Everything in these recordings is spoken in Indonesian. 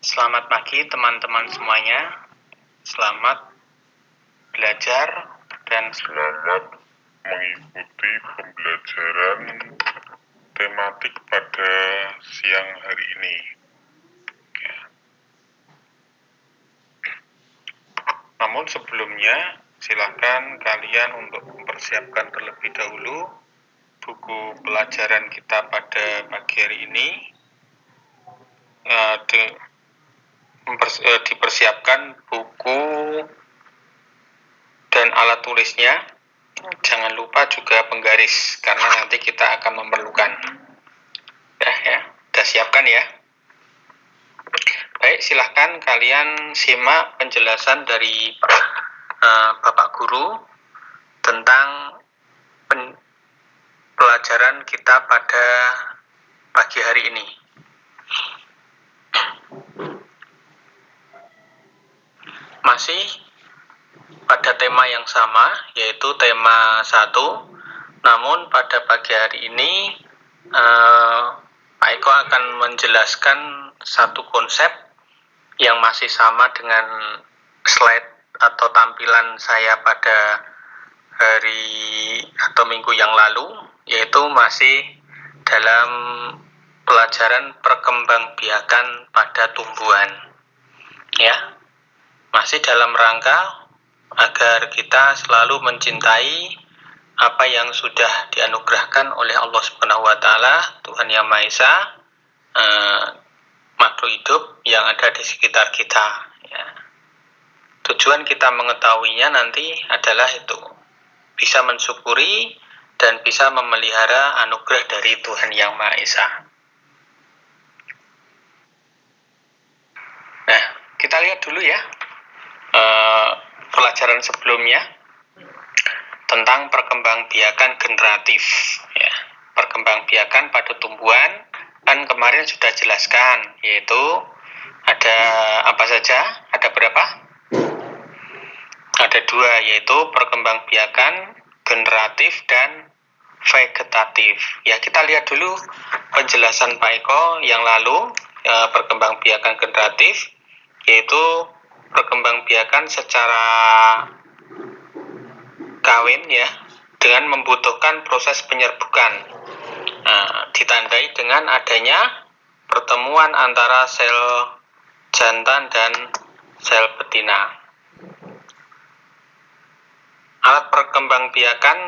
Selamat pagi teman-teman semuanya. Selamat belajar dan Selamat mengikuti pembelajaran tematik pada siang hari ini. Namun sebelumnya, silakan kalian untuk mempersiapkan terlebih dahulu buku pelajaran kita pada pagi hari ini. Dipersiapkan buku dan alat tulisnya. Jangan lupa juga penggaris, karena nanti kita akan memerlukan. Udah siapkan ya. Baik, silahkan kalian simak penjelasan dari Bapak Guru tentang pelajaran kita pada pagi hari ini. Masih pada tema yang sama, yaitu tema 1. Namun pada pagi hari ini Pak Eko akan menjelaskan satu konsep yang masih sama dengan slide atau tampilan saya pada hari atau minggu yang lalu, yaitu masih dalam pelajaran perkembangbiakan pada tumbuhan. Ya, masih dalam rangka agar kita selalu mencintai apa yang sudah dianugerahkan oleh Allah Subhanahu wa Ta'ala, Tuhan Yang Maha Esa, makhluk hidup yang ada di sekitar kita. Ya. Tujuan kita mengetahuinya nanti adalah itu, bisa mensyukuri dan bisa memelihara anugerah dari Tuhan Yang Maha Esa. Nah, kita lihat dulu ya pelajaran sebelumnya tentang perkembangbiakan generatif. Ya, perkembangbiakan pada tumbuhan kan kemarin sudah jelaskan, yaitu ada apa saja? Ada berapa? Ada 2, yaitu perkembangbiakan generatif dan vegetatif. Ya, kita lihat dulu penjelasan Pak Eko yang lalu, perkembangbiakan generatif, yaitu perkembangbiakan secara kawin ya, dengan membutuhkan proses penyerbukan. Ditandai dengan adanya pertemuan antara sel jantan dan sel betina. Alat perkembangbiakan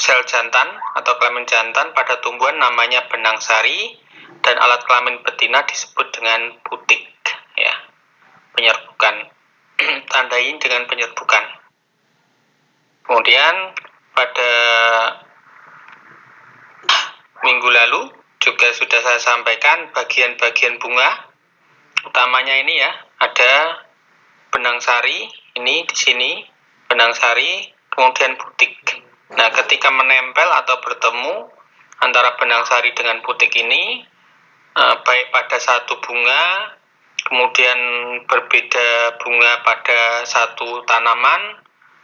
sel jantan atau kelamin jantan pada tumbuhan namanya benang sari, dan alat kelamin betina disebut dengan putik. Ya, penyerbukan. Tandain dengan penyerbukan. Kemudian pada minggu lalu juga sudah saya sampaikan bagian-bagian bunga. Utamanya ini ya, ada benang sari, ini di sini benang sari, kemudian putik. Nah, ketika menempel atau bertemu antara benang sari dengan putik ini, baik pada satu bunga, kemudian berbeda bunga pada satu tanaman,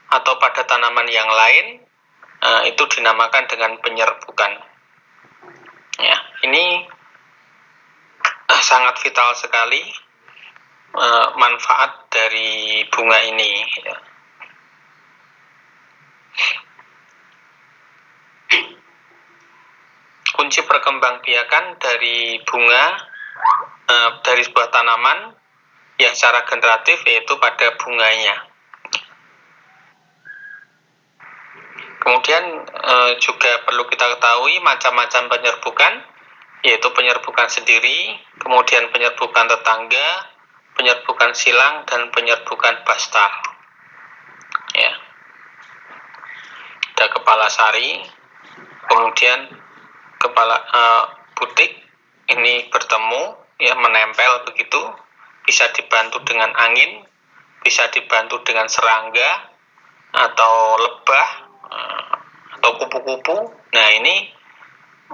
atau pada tanaman yang lain, itu dinamakan dengan penyerbukan. Ya, ini sangat vital sekali manfaat dari bunga ini. Ya. Kunci perkembangbiakan dari bunga dari sebuah tanaman yang secara generatif yaitu pada bunganya. Kemudian juga perlu kita ketahui macam-macam penyerbukan, yaitu penyerbukan sendiri, kemudian penyerbukan tetangga, penyerbukan silang, dan penyerbukan bastar. Ya. Ada kepala sari, kemudian kepala putik ini bertemu, ya, menempel begitu, bisa dibantu dengan angin, bisa dibantu dengan serangga atau lebah atau kupu-kupu. Nah, ini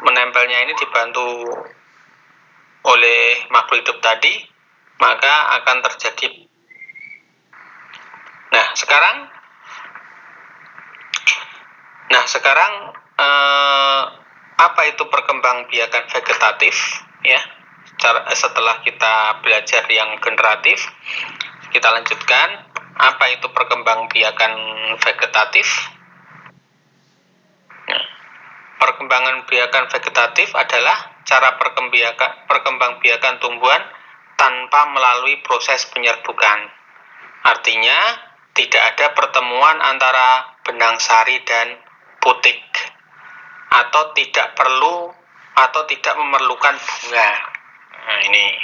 menempelnya ini dibantu oleh makhluk hidup tadi, maka akan terjadi. Nah, sekarang apa itu perkembangbiakan vegetatif? Ya, setelah kita belajar yang generatif, kita lanjutkan. Apa itu perkembangbiakan vegetatif? Perkembangbiakan vegetatif adalah cara perkembangbiakan tumbuhan tanpa melalui proses penyerbukan. Artinya, tidak ada pertemuan antara benang sari dan putik, atau tidak perlu atau tidak memerlukan bunga. Nah, ini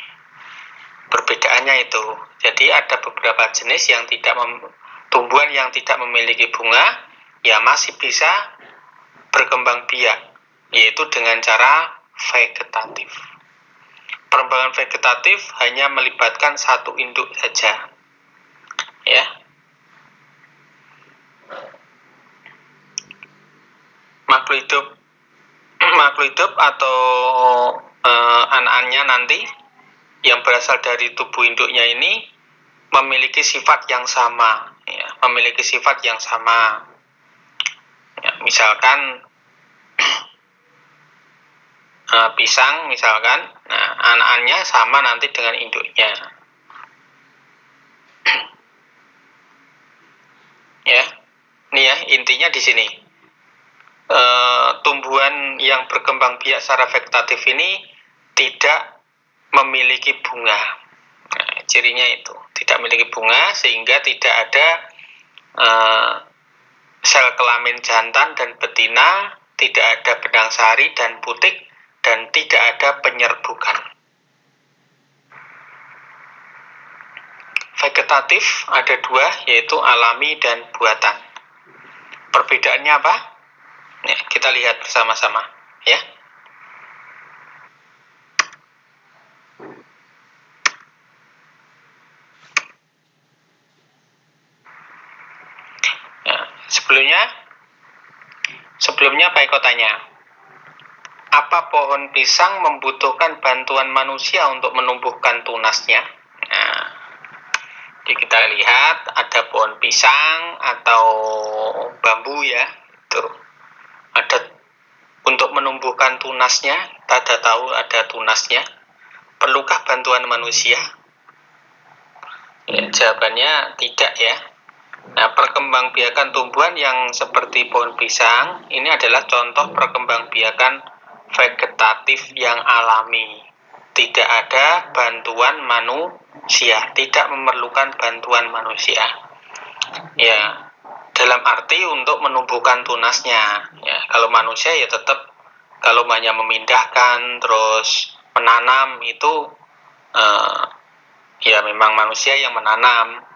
perbedaannya itu. Jadi ada beberapa jenis yang tumbuhan yang tidak memiliki bunga, ya masih bisa berkembang biak, yaitu dengan cara vegetatif. Perkembangan vegetatif hanya melibatkan satu induk saja, ya. Makhluk hidup atau anak-anaknya nanti yang berasal dari tubuh induknya ini memiliki sifat yang sama, ya, Ya, misalkan pisang, misalkan, nah, anak-anaknya sama nanti dengan induknya, ya. Ini ya intinya di sini. Tumbuhan yang berkembang biak secara vegetatif ini tidak memiliki bunga. Nah, cirinya itu tidak memiliki bunga, sehingga tidak ada sel kelamin jantan dan betina, tidak ada benang sari dan putik, dan tidak ada penyerbukan. Vegetatif ada dua, yaitu alami dan buatan. Perbedaannya apa? Ya, kita lihat bersama-sama, ya. Sebelumnya Pak Eko tanya, apa pohon pisang membutuhkan bantuan manusia untuk menumbuhkan tunasnya? Nah, jadi kita lihat ada pohon pisang atau bambu, ya, tuh ada untuk menumbuhkan tunasnya. Kita ada tahu ada tunasnya. Perlukah bantuan manusia? Ya, jawabannya tidak, ya. Nah, perkembangbiakan tumbuhan yang seperti pohon pisang ini adalah contoh perkembangbiakan vegetatif yang alami. Tidak ada bantuan manusia, tidak memerlukan bantuan manusia. Ya, dalam arti untuk menumbuhkan tunasnya. Ya, kalau manusia ya tetap, kalau hanya memindahkan terus menanam itu ya memang manusia yang menanam.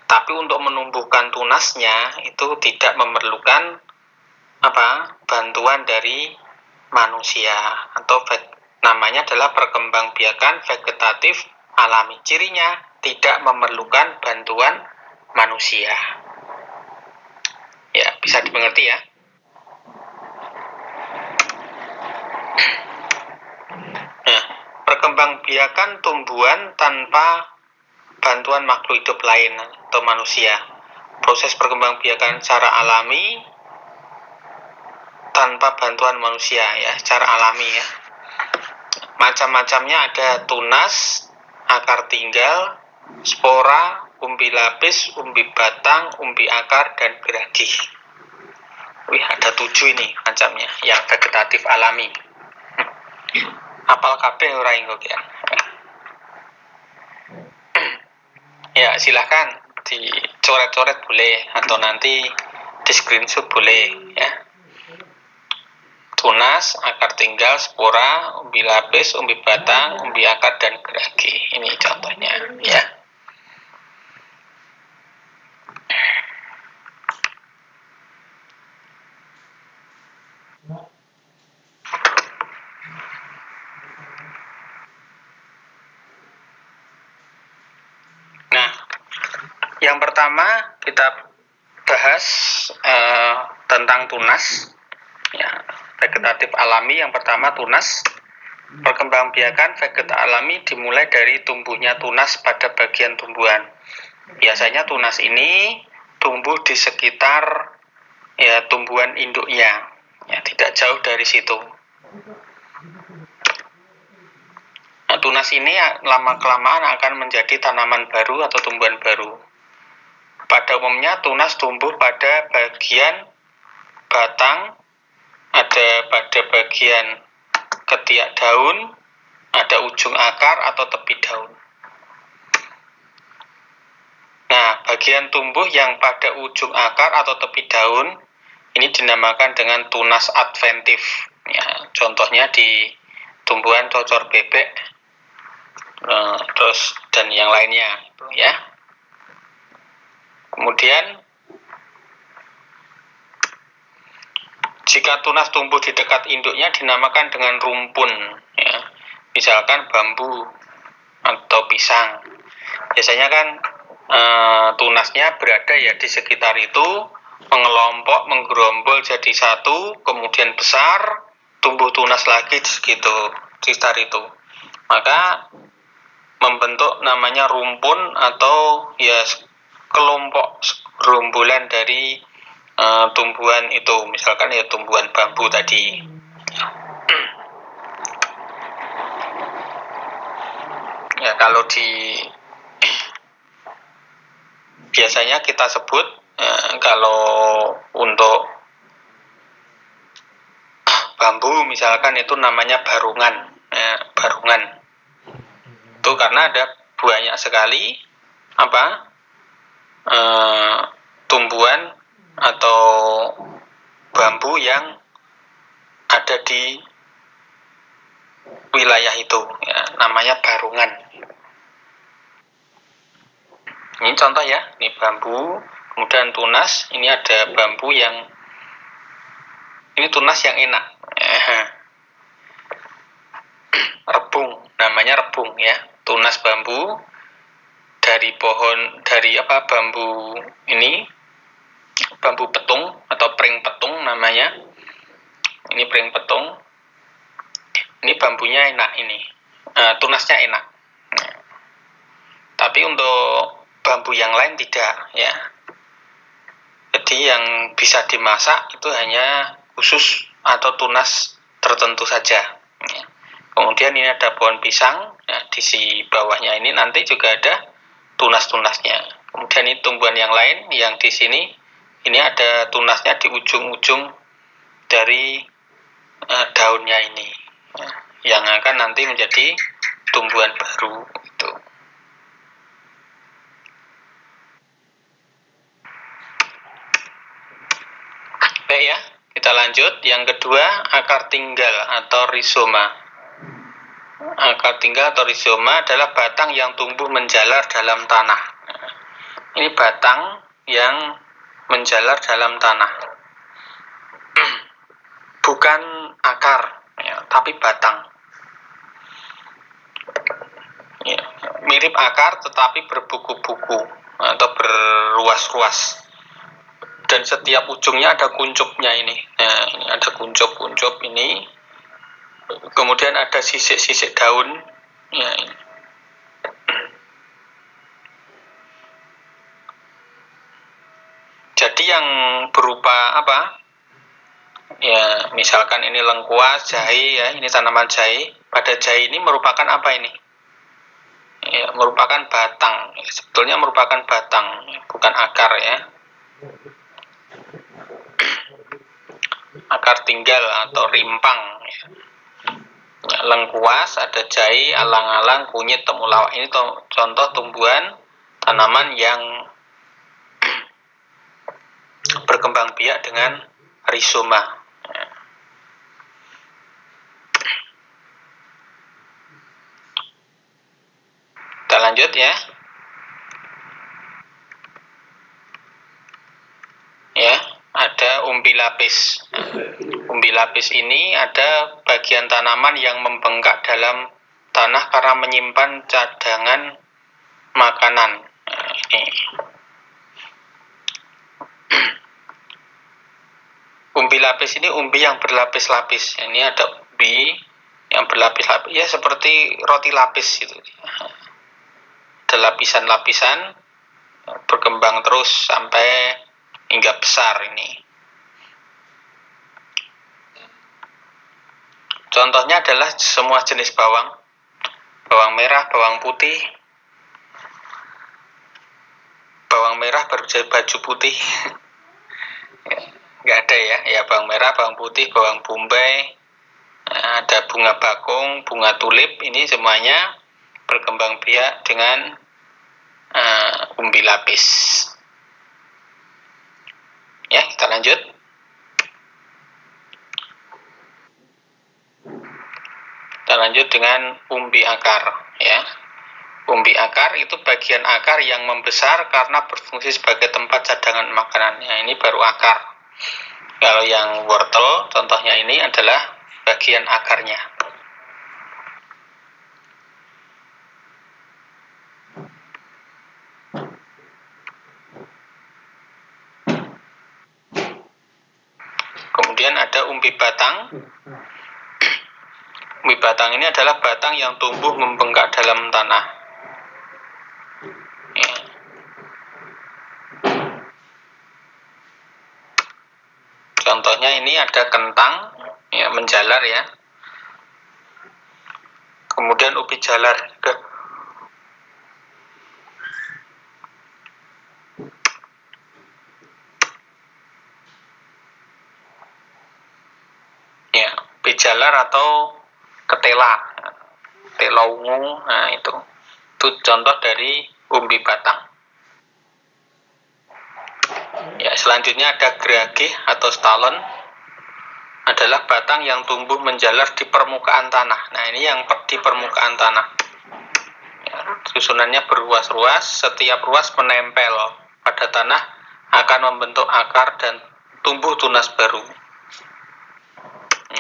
Tapi untuk menumbuhkan tunasnya itu tidak memerlukan bantuan dari manusia, atau namanya adalah perkembangbiakan vegetatif alami. Cirinya tidak memerlukan bantuan manusia. Ya, bisa dimengerti, ya. Nah, perkembangbiakan tumbuhan tanpa bantuan makhluk hidup lain atau manusia. Proses perkembangbiakan secara alami tanpa bantuan manusia, ya, secara alami, ya. Macam-macamnya ada tunas, akar tinggal, spora, umbi lapis, umbi batang, umbi akar, dan geragi. Wih, ada 7 ini macamnya yang vegetatif alami. Apal kabeh ora inggo kian. Ya, silahkan dicoret-coret boleh, atau nanti di screenshot boleh, ya. Tunas, akar tinggal, spora, umbi lapis, umbi batang, umbi akar, dan geragi. Ini contohnya, ya. Nah, yang pertama kita bahas tentang tunas, ya, vegetatif alami. Yang pertama tunas. Perkembangbiakan vegetatif alami dimulai dari tumbuhnya tunas pada bagian tumbuhan. Biasanya tunas ini tumbuh di sekitar, ya, tumbuhan induknya, ya, tidak jauh dari situ. Nah, tunas ini lama-kelamaan akan menjadi tanaman baru atau tumbuhan baru. Pada umumnya tunas tumbuh pada bagian batang, ada pada bagian ketiak daun, ada ujung akar atau tepi daun. Nah, bagian tumbuh yang pada ujung akar atau tepi daun ini dinamakan dengan tunas adventif. Ya, contohnya di tumbuhan cocor bebek, terus dan yang lainnya, ya. Kemudian, jika tunas tumbuh di dekat induknya dinamakan dengan rumpun, ya. Misalkan bambu atau pisang. Biasanya kan tunasnya berada ya di sekitar itu, mengelompok, menggerombol jadi satu, kemudian besar, tumbuh tunas lagi di sekitar itu. Maka membentuk namanya rumpun atau ya kelompok gerombolan dari tumbuhan itu, misalkan ya tumbuhan bambu tadi. Ya, kalau biasanya kita sebut kalau untuk bambu misalkan itu namanya barungan, barungan. Itu karena ada banyak sekali tumbuhan atau bambu yang ada di wilayah itu, ya, namanya barungan. Ini contoh ya, ini bambu, kemudian tunas, ini ada bambu yang ini tunas yang enak, rebung, namanya rebung ya, tunas bambu dari pohon, dari bambu ini, bambu petung atau pring petung namanya, ini pring petung, ini bambunya enak ini, tunasnya enak. Tapi untuk bambu yang lain tidak ya. Jadi yang bisa dimasak itu hanya khusus atau tunas tertentu saja. Ya. Kemudian ini ada pohon pisang, ya, di bawahnya ini nanti juga ada tunas-tunasnya. Kemudian ini tumbuhan yang lain yang di sini ini ada tunasnya di ujung-ujung dari daunnya ini, ya, yang akan nanti menjadi tumbuhan baru itu. Baik ya, kita lanjut. Yang kedua, akar tinggal atau rizoma. Akar tinggal atau rizoma adalah batang yang tumbuh menjalar dalam tanah. Ini batang yang menjalar dalam tanah. Bukan akar, ya, tapi batang. Ya, mirip akar tetapi berbuku-buku atau berruas-ruas. Dan setiap ujungnya ada kuncupnya ini. Nah, ini ada kuncup-kuncup ini. Kemudian ada sisik-sisik daun. Ya, ini. Jadi yang berupa ya, misalkan ini lengkuas, jahe ya, ini tanaman jahe. Pada jahe ini merupakan apa ini? Ya, merupakan batang. Sebetulnya merupakan batang, bukan akar ya. Akar tinggal atau rimpang ya. Lengkuas, ada jahe, alang-alang, kunyit, temulawak. Ini contoh tumbuhan tanaman yang berkembang biak dengan rizoma. Kita lanjut ya. Ya, ada umbi lapis. Umbi lapis ini ada bagian tanaman yang membengkak dalam tanah karena menyimpan cadangan makanan. Nah, ini. Umbi lapis ini umbi yang berlapis-lapis. Ini ada umbi yang berlapis-lapis, ya seperti roti lapis gitu. Ada lapisan-lapisan berkembang terus sampai hingga besar ini. Contohnya adalah semua jenis bawang. bawang merah, bawang putih. Bawang merah baju putih. Nggak ada ya bawang merah, bawang putih, bawang bombay, ada bunga bakung, bunga tulip, ini semuanya berkembang biak dengan umbi lapis. Ya, kita lanjut. Kita lanjut dengan umbi akar, ya. Umbi akar itu bagian akar yang membesar karena berfungsi sebagai tempat cadangan makanannya. Ini baru akar. Kalau yang wortel, contohnya ini adalah bagian akarnya. Kemudian ada umbi batang. Umbi batang ini adalah batang yang tumbuh membengkak dalam tanah. Ya. Contohnya ini ada kentang, ya, menjalar ya. Kemudian ubi jalar juga. Ya, ubi jalar atau ketela, ketela ungu, nah itu contoh dari umbi batang. Ya, selanjutnya ada gerage atau stalon, adalah batang yang tumbuh menjalar di permukaan tanah. Nah, ini yang di permukaan tanah. Ya, susunannya berruas-ruas, setiap ruas menempel pada tanah akan membentuk akar dan tumbuh tunas baru.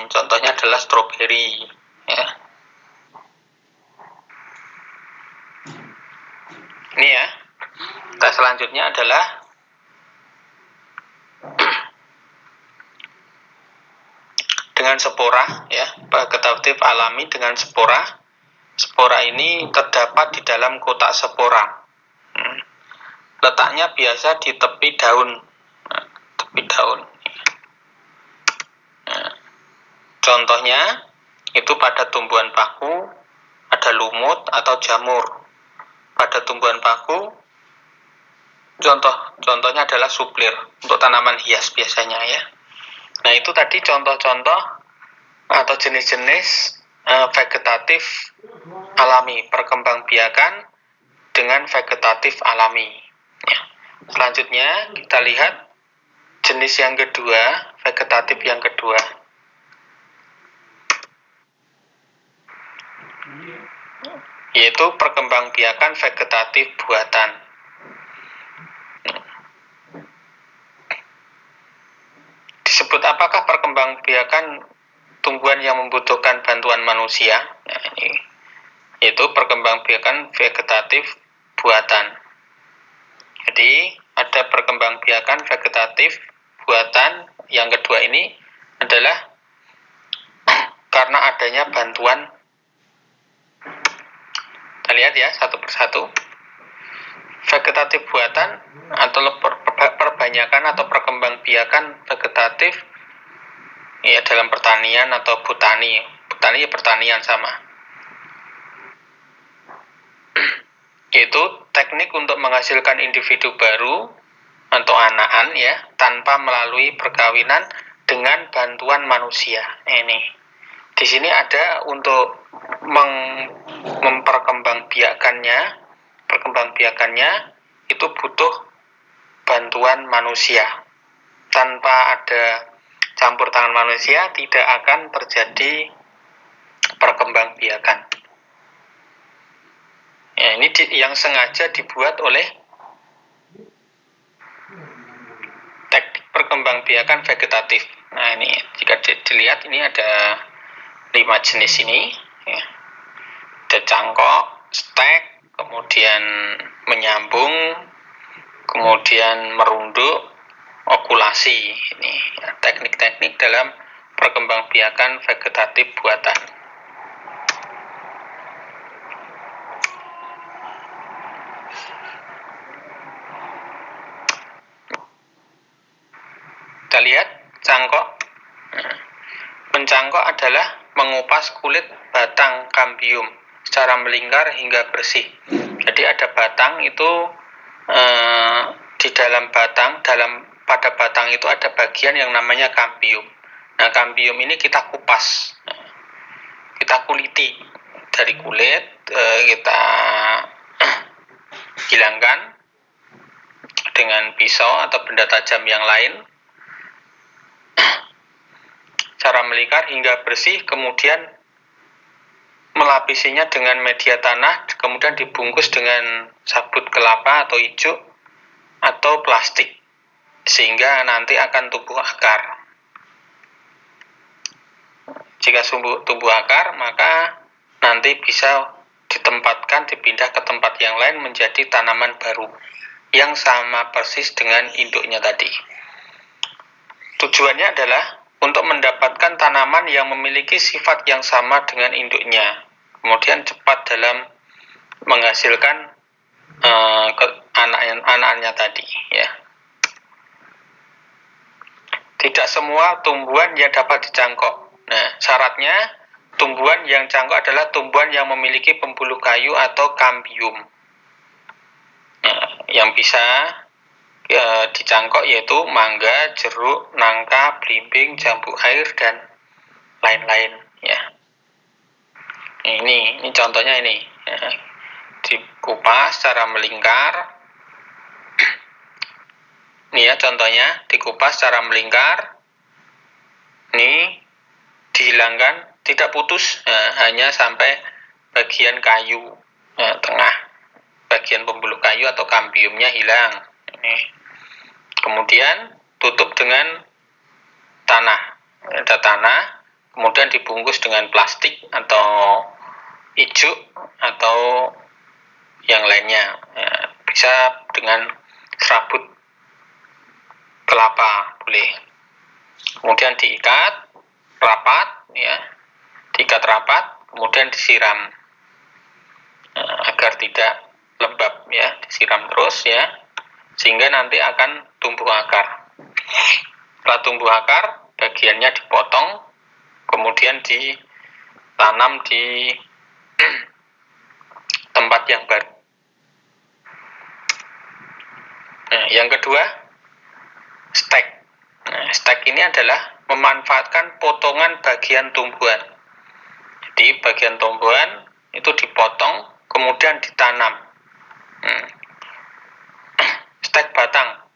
Contohnya adalah stroberi. Ya. Ini ya. Kita selanjutnya adalah dengan spora, ya, vegetatif alami dengan spora. Spora ini terdapat di dalam kotak spora. Letaknya biasa di tepi daun. Tepi daun. Contohnya itu pada tumbuhan paku, ada lumut atau jamur. Pada tumbuhan paku, contohnya adalah suplir untuk tanaman hias biasanya ya. Nah, itu tadi contoh-contoh atau jenis-jenis vegetatif alami, perkembangbiakan dengan vegetatif alami. Ya. Selanjutnya kita lihat jenis yang kedua, vegetatif yang kedua. Yaitu perkembangbiakan vegetatif buatan. Disebut apakah perkembangbiakan tumbuhan yang membutuhkan bantuan manusia? Nah, ini yaitu perkembangbiakan vegetatif buatan. Jadi ada perkembangbiakan vegetatif buatan yang kedua ini adalah karena adanya bantuan. Kita lihat ya satu persatu. Vegetatif buatan atau perbanyakan atau perkembangbiakan vegetatif ya dalam pertanian atau botani. Botani ya pertanian sama. Yaitu teknik untuk menghasilkan individu baru atau anakan ya tanpa melalui perkawinan dengan bantuan manusia. Ini di sini ada untuk perkembangbiakannya itu butuh bantuan manusia. Tanpa ada campur tangan manusia tidak akan terjadi perkembangbiakan. Ya, ini yang sengaja dibuat oleh teknik perkembangbiakan vegetatif. Nah, ini jika dilihat ini ada 5 jenis ini ya. Ada cangkok, stek, kemudian menyambung, kemudian merunduk, okulasi. Ini ya, teknik-teknik dalam perkembangbiakan vegetatif buatan. Kita lihat cangkok. Mencangkok adalah mengupas kulit batang kambium secara melingkar hingga bersih. Jadi ada batang itu, di dalam batang, pada batang itu ada bagian yang namanya kambium. Nah, kambium ini kita kupas, kita kuliti dari kulit, kita hilangkan dengan pisau atau benda tajam yang lain, cara melingkar hingga bersih, kemudian melapisinya dengan media tanah, kemudian dibungkus dengan sabut kelapa atau ijuk atau plastik, sehingga nanti akan tumbuh akar. Jika tumbuh akar, maka nanti bisa dipindah ke tempat yang lain menjadi tanaman baru yang sama persis dengan induknya tadi. Tujuannya adalah untuk mendapatkan tanaman yang memiliki sifat yang sama dengan induknya, kemudian cepat dalam menghasilkan anak-anaknya tadi, ya. Tidak semua tumbuhan yang dapat dicangkok. Nah, syaratnya tumbuhan yang cangkok adalah tumbuhan yang memiliki pembuluh kayu atau kambium. Nah, yang bisa dicangkok yaitu mangga, jeruk, nangka, belimbing, jambu air, dan lain-lain, ya. Ini contohnya ini, ya. Dikupas secara melingkar. Ini ya contohnya, dikupas secara melingkar. Ini dihilangkan, tidak putus, hanya sampai bagian kayu, tengah, bagian pembuluh kayu atau kambiumnya hilang. Ini. Kemudian tutup dengan tanah, ada tanah, kemudian dibungkus dengan plastik atau ijuk atau yang lainnya, bisa dengan serabut kelapa boleh. Kemudian diikat rapat, ya, diikat rapat, kemudian disiram agar tidak lembab, ya, disiram terus, ya, sehingga nanti akan tumbuh akar. Setelah tumbuh akar, bagiannya dipotong, kemudian ditanam di tempat yang baru. Nah, yang kedua, stek. Nah, stek ini adalah memanfaatkan potongan bagian tumbuhan. Jadi bagian tumbuhan itu dipotong, kemudian ditanam. Stek batang.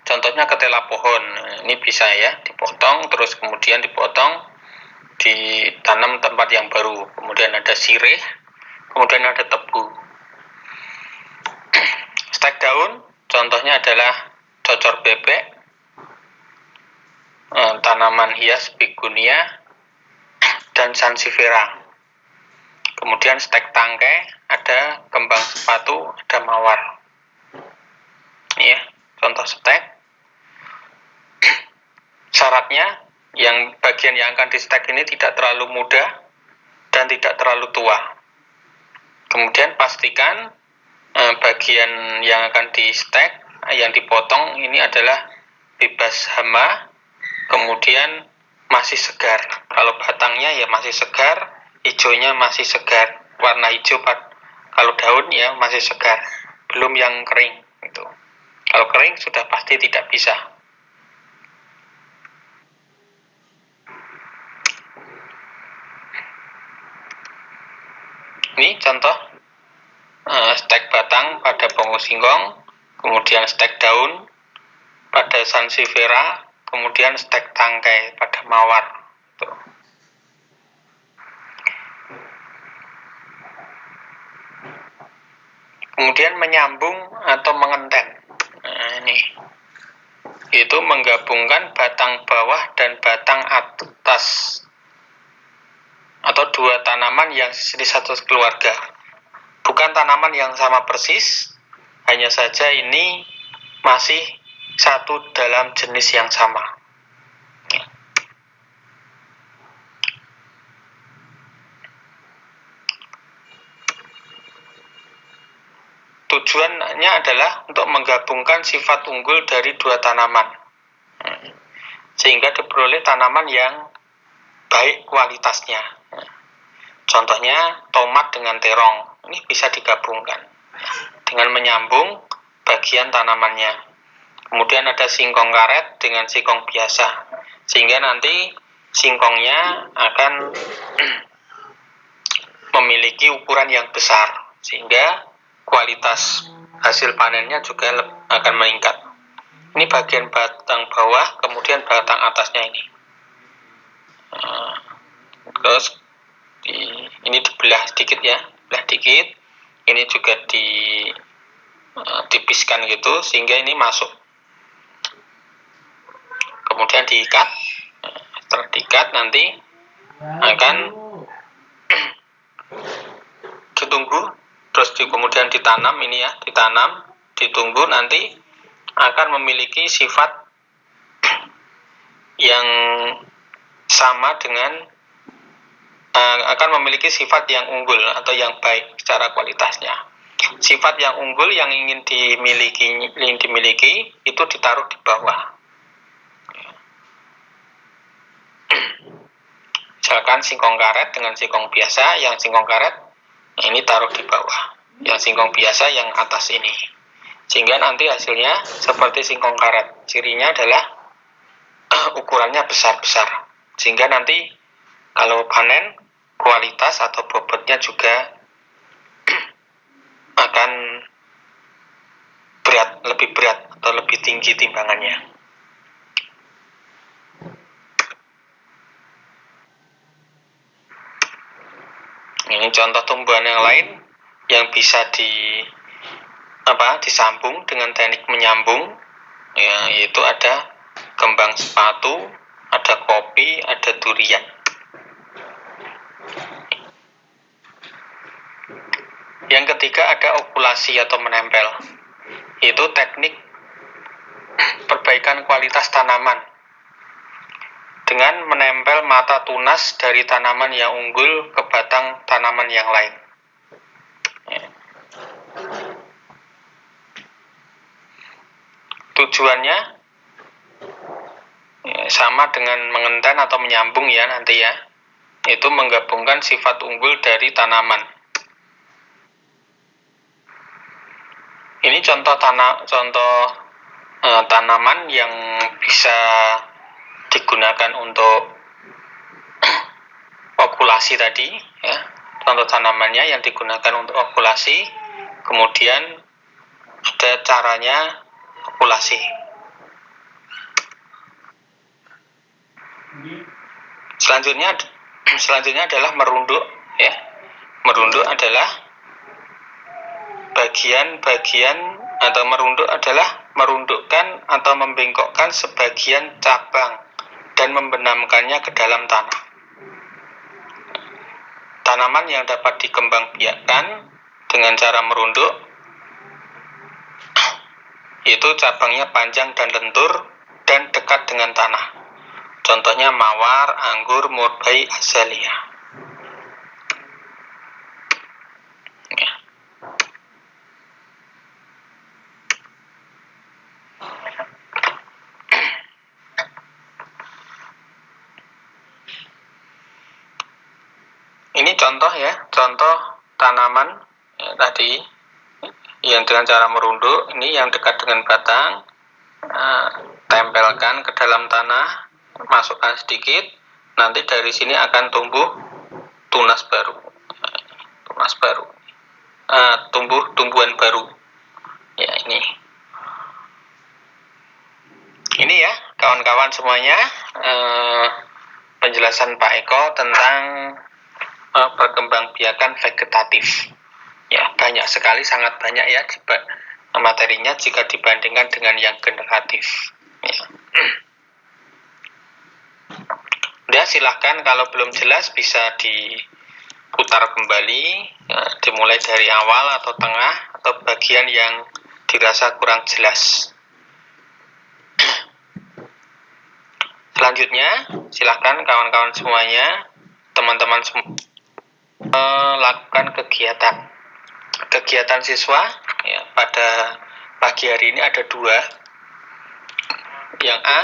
Contohnya ketela pohon. Ini bisa, ya, dipotong, terus kemudian dipotong, ditanam tempat yang baru. Kemudian ada sirih, kemudian ada tebu. Stek daun, contohnya adalah cocor bebek, tanaman hias begonia, dan sansevieria. Kemudian stek tangkai, ada kembang sepatu, ada mawar. Ya, contoh stek. Syaratnya, bagian yang akan di stek ini tidak terlalu muda dan tidak terlalu tua. Kemudian pastikan bagian yang akan di stek, yang dipotong ini adalah bebas hama, kemudian masih segar. Kalau batangnya ya masih segar, hijaunya masih segar, warna hijau. Kalau daun ya masih segar, belum yang kering. Gitu. Kalau kering sudah pasti tidak bisa. Ini contoh stek batang pada pongo singkong, kemudian stek daun pada sansevieria, kemudian stek tangkai pada mawar. Tuh. Kemudian menyambung atau mengenten. Nah, ini itu menggabungkan batang bawah dan batang atas, atau dua tanaman yang di satu keluarga. Bukan tanaman yang sama persis, hanya saja ini masih satu dalam jenis yang sama. Tujuannya adalah untuk menggabungkan sifat unggul dari dua tanaman, sehingga diperoleh tanaman yang baik kualitasnya. Contohnya tomat dengan terong, ini bisa digabungkan dengan menyambung bagian tanamannya. Kemudian ada singkong karet dengan singkong biasa, sehingga nanti singkongnya akan memiliki ukuran yang besar, sehingga kualitas hasil panennya juga akan meningkat. Ini bagian batang bawah, kemudian batang atasnya ini. Terus ini dibelah sedikit ya, belah dikit. Ini juga ditipiskan gitu sehingga ini masuk. Kemudian diikat. Setelah diikat nanti akan ditunggu, terus kemudian ditanam ini ya, ditanam, ditunggu nanti akan memiliki sifat yang sama dengan akan memiliki sifat yang unggul atau yang baik secara kualitasnya. Sifat yang unggul yang ingin dimiliki itu ditaruh di bawah. Misalkan singkong karet dengan singkong biasa, yang singkong karet ini taruh di bawah, yang singkong biasa yang atas ini. Sehingga nanti hasilnya seperti singkong karet. Cirinya adalah ukurannya besar-besar. Sehingga nanti kalau panen, kualitas atau bobotnya juga akan lebih berat atau lebih tinggi timbangannya. Ini contoh tumbuhan yang lain yang bisa disambung dengan teknik menyambung, ya, yaitu ada kembang sepatu, ada kopi, ada durian. Yang ketiga ada okulasi atau menempel. Itu teknik perbaikan kualitas tanaman dengan menempel mata tunas dari tanaman yang unggul ke batang tanaman yang lain. Tujuannya sama dengan mengenten atau menyambung ya nanti ya. Itu menggabungkan sifat unggul dari tanaman. Ini contoh tanaman yang bisa digunakan untuk okulasi tadi ya. Contoh tanamannya yang digunakan untuk okulasi, kemudian ada caranya okulasi. Selanjutnya adalah merunduk ya. Merunduk adalah bagian-bagian atau merunduk adalah merundukkan atau membengkokkan sebagian cabang dan membenamkannya ke dalam tanah. Tanaman yang dapat dikembangbiakkan dengan cara merunduk itu cabangnya panjang dan lentur dan dekat dengan tanah. Contohnya mawar, anggur, murbei, azalea. Ini contoh ya, contoh tanaman ya, tadi yang dengan cara merunduk, ini yang dekat dengan batang, tempelkan ke dalam tanah, masukkan sedikit, nanti dari sini akan tumbuh tunas baru, tumbuh tumbuhan baru. Ya ini ya kawan-kawan semuanya, penjelasan Pak Eko tentang perkembangbiakan vegetatif. Ya, banyak sekali, sangat banyak ya materinya jika dibandingkan dengan yang generatif. Ya, silahkan kalau belum jelas bisa diputar kembali, ya, dimulai dari awal atau tengah atau bagian yang dirasa kurang jelas. Selanjutnya, silahkan kawan-kawan semuanya, teman-teman semua lakukan kegiatan siswa ya, pada pagi hari ini ada 2. Yang A,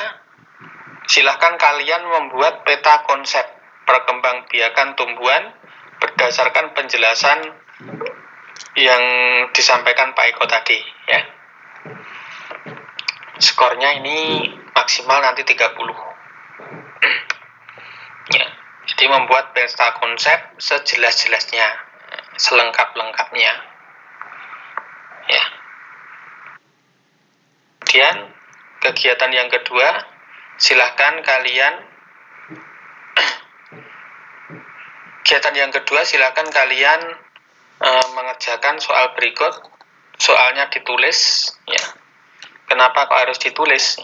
silahkan kalian membuat peta konsep perkembangbiakan tumbuhan berdasarkan berdasarkan penjelasan yang disampaikan Pak Eko tadi ya. Skornya ini maksimal nanti 30. Ya. Jadi membuat pesta konsep sejelas-jelasnya, selengkap-lengkapnya. Ya. Kemudian kegiatan yang kedua, silahkan kalian mengerjakan soal berikut. Soalnya ditulis ya. Kenapa kok harus ditulis?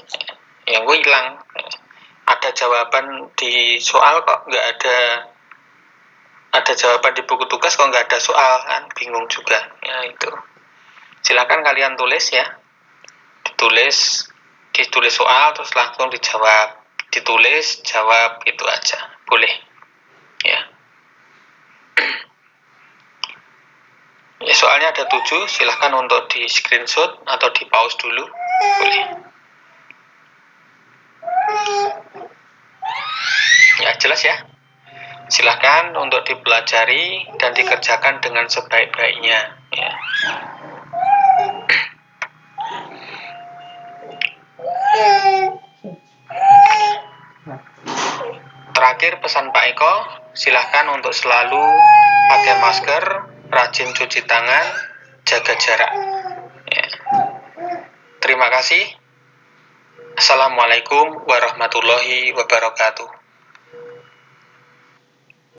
Ya gue hilang. Ada jawaban di soal kok nggak ada jawaban di buku tugas kok nggak ada soal, kan bingung juga ya. Itu silakan kalian tulis ya, ditulis soal terus langsung dijawab, ditulis jawab gitu aja boleh ya. Ya, soalnya ada 7, silahkan untuk di screenshot atau di pause dulu boleh ya. Jelas ya, silahkan untuk dipelajari dan dikerjakan dengan sebaik-baiknya ya. Terakhir pesan Pak Eko, silahkan untuk selalu pakai masker, rajin cuci tangan, jaga jarak ya. Terima kasih. Assalamualaikum warahmatullahi wabarakatuh.